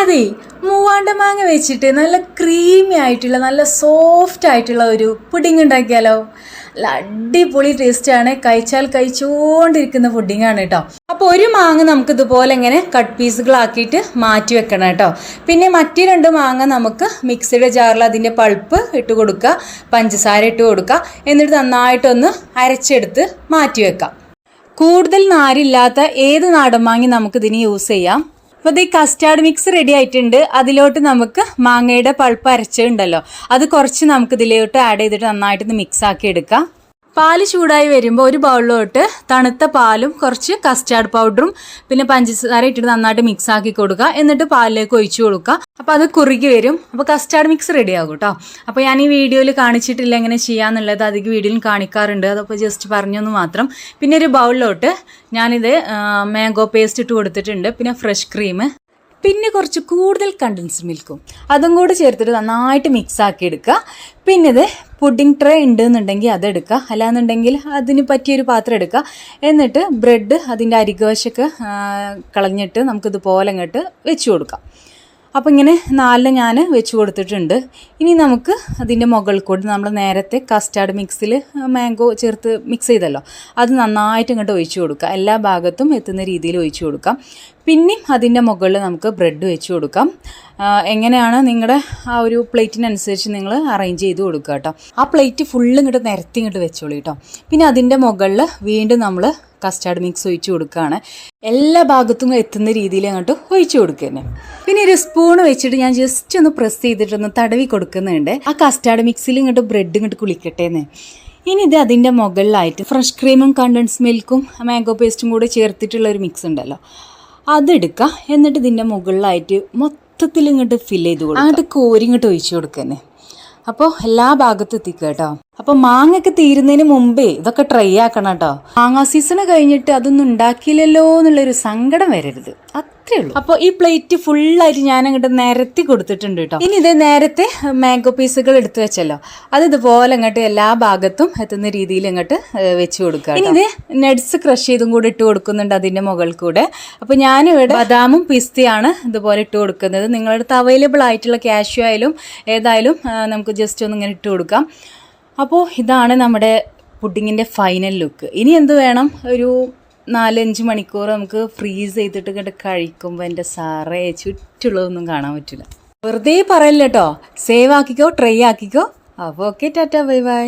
അതെ, മൂവാണ്ട മാങ്ങ വെച്ചിട്ട് നല്ല ക്രീമി ആയിട്ടുള്ള നല്ല സോഫ്റ്റ് ആയിട്ടുള്ള ഒരു പുഡിംഗ് ഉണ്ടാക്കിയാലോ. നല്ല അടിപൊളി ടേസ്റ്റാണ്, കഴിച്ചാൽ കഴിച്ചുകൊണ്ടിരിക്കുന്ന പുഡിംഗാണ് കേട്ടോ. അപ്പോൾ ഒരു മാങ്ങ നമുക്ക് ഇതുപോലെ ഇങ്ങനെ കട്ട് പീസുകളാക്കിയിട്ട് മാറ്റി വെക്കണം കേട്ടോ. പിന്നെ മറ്റു 2 മാങ്ങ നമുക്ക് മിക്സിയുടെ ജാറിൽ അതിൻ്റെ പൾപ്പ് ഇട്ട് കൊടുക്കുക, പഞ്ചസാര ഇട്ട് കൊടുക്കുക, എന്നിട്ട് നന്നായിട്ടൊന്ന് അരച്ചെടുത്ത് മാറ്റി വെക്കാം. കൂടുതൽ നാരില്ലാത്ത ഏത് നാടൻ മാങ്ങ നമുക്കിതിന് യൂസ് ചെയ്യാം. അപ്പോൾ ഈ കസ്റ്റാർഡ് മിക്സ് റെഡി ആയിട്ടുണ്ട്. അതിലോട്ട് നമുക്ക് മാങ്ങയുടെ പൾപ്പ് അരച്ചുണ്ടല്ലോ, അത് കുറച്ച് നമുക്ക് ഇതിലോട്ട് ആഡ് ചെയ്തിട്ട് നന്നായിട്ടൊന്ന് മിക്സ് ആക്കി എടുക്കാം. പാല് ചൂടായി വരുമ്പോൾ ഒരു ബൗളിലോട്ട് തണുത്ത പാലും കുറച്ച് കസ്റ്റാർഡ് പൗഡറും പിന്നെ പഞ്ചസാര ഇട്ടിട്ട് നന്നായിട്ട് മിക്സ് ആക്കി കൊടുക്കുക. എന്നിട്ട് പാലിലേക്ക് ഒഴിച്ചു കൊടുക്കുക. അപ്പോൾ അത് കുറുകി വരും. അപ്പോൾ കസ്റ്റാർഡ് മിക്സ് റെഡി ആകും കേട്ടോ. അപ്പോൾ ഞാൻ ഈ വീഡിയോയിൽ കാണിച്ചിട്ടില്ല എങ്ങനെ ചെയ്യാന്നുള്ളത്, അധികം വീഡിയോയിൽ കാണിക്കാറുണ്ട്, അതപ്പോൾ ജസ്റ്റ് പറഞ്ഞൊന്ന് മാത്രം. പിന്നെ ഒരു ബൗളിലോട്ട് ഞാനിത് മാംഗോ പേസ്റ്റ് ഇട്ട് കൊടുത്തിട്ടുണ്ട്, പിന്നെ ഫ്രഷ് ക്രീം, പിന്നെ കുറച്ച് കൂടുതൽ കണ്ടൻസ്ഡ് മിൽക്കും അതും കൂടി ചേർത്തിട്ട് നന്നായിട്ട് മിക്സ് ആക്കി എടുക്കുക. പിന്നെ ഇത് പുഡിംഗ് ട്രേ ഉണ്ടെന്നുണ്ടെങ്കിൽ അതെടുക്കുക, അല്ലാന്നുണ്ടെങ്കിൽ അതിന് പറ്റിയൊരു പാത്രം എടുക്കുക. എന്നിട്ട് ബ്രെഡ് അതിൻ്റെ അരികുവശമൊക്കെ കളഞ്ഞിട്ട് നമുക്കിതുപോലെ അങ്ങോട്ട് വെച്ച് കൊടുക്കാം. അപ്പോൾ ഇങ്ങനെ 4 ഞാൻ വെച്ച് കൊടുത്തിട്ടുണ്ട്. ഇനി നമുക്ക് അതിൻ്റെ മുകളിൽ കൂടി നമ്മൾ നേരത്തെ കസ്റ്റാർഡ് മിക്സിൽ മാംഗോ ചേർത്ത് മിക്സ് ചെയ്തല്ലോ, അത് നന്നായിട്ട് ഇങ്ങോട്ട് ഒഴിച്ചു കൊടുക്കുക. എല്ലാ ഭാഗത്തും എത്തുന്ന രീതിയിൽ ഒഴിച്ചു കൊടുക്കാം. പിന്നെയും അതിൻ്റെ മുകളിൽ നമുക്ക് ബ്രെഡ് വെച്ച് കൊടുക്കാം. എങ്ങനെയാണ് നിങ്ങളുടെ ആ ഒരു പ്ലേറ്റിനനുസരിച്ച് നിങ്ങൾ അറേഞ്ച് ചെയ്ത് കൊടുക്കുക കേട്ടോ. ആ പ്ലേറ്റ് ഫുള്ള് ഇങ്ങോട്ട് നിരത്തി ഇങ്ങോട്ട് വെച്ചോളൂ കേട്ടോ. പിന്നെ അതിൻ്റെ മുകളിൽ വീണ്ടും നമ്മൾ കസ്റ്റാർഡ് മിക്സ് ഒഴിച്ചു കൊടുക്കുകയാണ്. എല്ലാ ഭാഗത്തും എത്തുന്ന രീതിയിൽ അങ്ങോട്ട് ഒഴിച്ചു കൊടുക്കുക തന്നെ. പിന്നെ ഒരു സ്പൂൺ വെച്ചിട്ട് ഞാൻ ജസ്റ്റ് ഒന്ന് പ്രസ് ചെയ്തിട്ടൊന്ന് തടവി കൊടുക്കുന്നുണ്ട്. ആ കസ്റ്റാർഡ് മിക്സിൽ ഇങ്ങോട്ട് ബ്രെഡ് ഇങ്ങോട്ട് കുളിക്കട്ടെ എന്ന്. ഇനി ഇത് അതിൻ്റെ മുകളിലായിട്ട് ഫ്രഷ് ക്രീമും കണ്ടൻസ് മിൽക്കും മാംഗോ പേസ്റ്റും കൂടെ ചേർത്തിട്ടുള്ള ഒരു മിക്സ് ഉണ്ടല്ലോ, അതെടുക്കുക. എന്നിട്ട് ഇതിൻ്റെ മുകളിലായിട്ട് മൊത്തത്തിൽ ഇങ്ങോട്ട് ഫില്ല് ചെയ്ത് കൊടുക്കുക. അങ്ങോട്ട് കോരി ഇങ്ങോട്ട് ഒഴിച്ചു കൊടുക്കുക തന്നെ. അപ്പോൾ എല്ലാ ഭാഗത്തും എത്തിക്കുക കേട്ടോ. അപ്പോൾ മാങ്ങയൊക്കെ തീരുന്നതിന് മുമ്പേ ഇതൊക്കെ ട്രൈ ആക്കണം കേട്ടോ. മാങ്ങ സീസണ് കഴിഞ്ഞിട്ട് അതൊന്നും ഉണ്ടാക്കിയില്ലല്ലോ എന്നുള്ളൊരു സങ്കടം വരരുത്, അത്രേ ഉള്ളൂ. അപ്പോൾ ഈ പ്ലേറ്റ് ഫുള്ളായിട്ട് ഞാൻ അങ്ങോട്ട് നിരത്തി കൊടുത്തിട്ടുണ്ട് കേട്ടോ. ഇനി ഇത് നേരത്തെ മാംഗോ പീസുകൾ എടുത്തു വെച്ചല്ലോ, അത് ഇതുപോലെ അങ്ങോട്ട് എല്ലാ ഭാഗത്തും എത്തുന്ന രീതിയിൽ അങ്ങോട്ട് വെച്ച് കൊടുക്കുക. ഇനി ഇത് നട്ട്സ് ക്രഷ് ചെയ്തും കൂടെ ഇട്ട് കൊടുക്കുന്നുണ്ട് അതിൻ്റെ മുകളിൽ കൂടെ. അപ്പോൾ ഞാനിവിടെ ബദാമും പിസ്തയാണ് ഇതുപോലെ ഇട്ട് കൊടുക്കുന്നത്. നിങ്ങളുടെ അടുത്ത് അവൈലബിൾ ആയിട്ടുള്ള കാഷ്യൂ ആയാലും ഏതായാലും നമുക്ക് ജസ്റ്റ് ഒന്ന് ഇങ്ങനെ ഇട്ട് കൊടുക്കാം. അപ്പോൾ ഇതാണ് നമ്മുടെ പുഡിങ്ങിൻ്റെ ഫൈനൽ ലുക്ക്. ഇനി എന്ത് വേണം, ഒരു 4-5 മണിക്കൂർ നമുക്ക് ഫ്രീസ് ചെയ്തിട്ട് ഇങ്ങോട്ട് കഴിക്കുമ്പോൾ എൻ്റെ സാറേ ചുറ്റുള്ളതൊന്നും കാണാൻ പറ്റില്ല. വെറുതെ പറയല്ലോ കേട്ടോ, സേവ് ആക്കിക്കോ, ട്രൈ ആക്കിക്കോ. അപ്പോൾ ഓക്കെ, ടാറ്റ, ബൈ ബൈ.